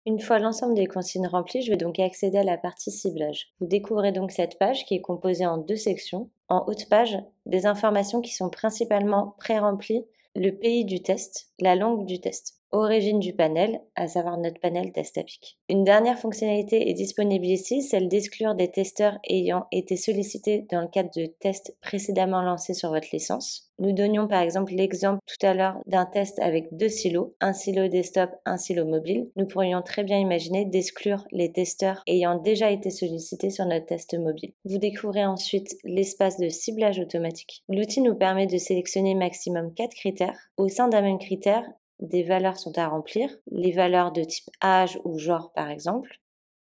Une fois l'ensemble des consignes remplies, je vais donc accéder à la partie ciblage. Vous découvrez donc cette page qui est composée en deux sections. En haut de page, des informations qui sont principalement pré-remplies, le pays du test, la langue du test, origine du panel, à savoir notre panel test APIC. Une dernière fonctionnalité est disponible ici, celle d'exclure des testeurs ayant été sollicités dans le cadre de tests précédemment lancés sur votre licence. Nous donnions par exemple l'exemple tout à l'heure d'un test avec deux silos, un silo desktop, un silo mobile. Nous pourrions très bien imaginer d'exclure les testeurs ayant déjà été sollicités sur notre test mobile. Vous découvrez ensuite l'espace de ciblage automatique. L'outil nous permet de sélectionner maximum 4 critères. Au sein d'un même critère, des valeurs sont à remplir, les valeurs de type âge ou genre par exemple,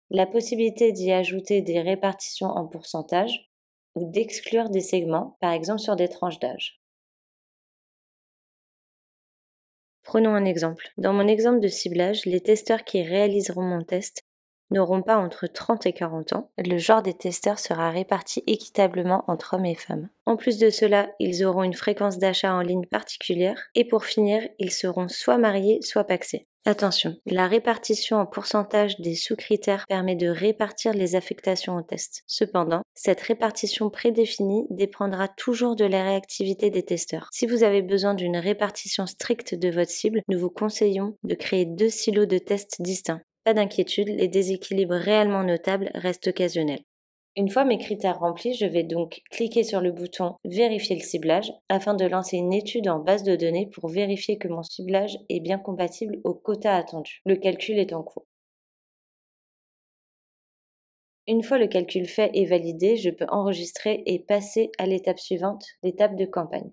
la possibilité d'y ajouter des répartitions en pourcentage ou d'exclure des segments, par exemple sur des tranches d'âge. Prenons un exemple. Dans mon exemple de ciblage, les testeurs qui réaliseront mon test n'auront pas entre 30 et 40 ans. Le genre des testeurs sera réparti équitablement entre hommes et femmes. En plus de cela, ils auront une fréquence d'achat en ligne particulière et pour finir, ils seront soit mariés, soit pacsés. Attention, la répartition en pourcentage des sous-critères permet de répartir les affectations au test. Cependant, cette répartition prédéfinie dépendra toujours de la réactivité des testeurs. Si vous avez besoin d'une répartition stricte de votre cible, nous vous conseillons de créer 2 silos de tests distincts. Pas d'inquiétude, les déséquilibres réellement notables restent occasionnels. Une fois mes critères remplis, je vais donc cliquer sur le bouton « Vérifier le ciblage » afin de lancer une étude en base de données pour vérifier que mon ciblage est bien compatible au quota attendu. Le calcul est en cours. Une fois le calcul fait et validé, je peux enregistrer et passer à l'étape suivante, l'étape de campagne.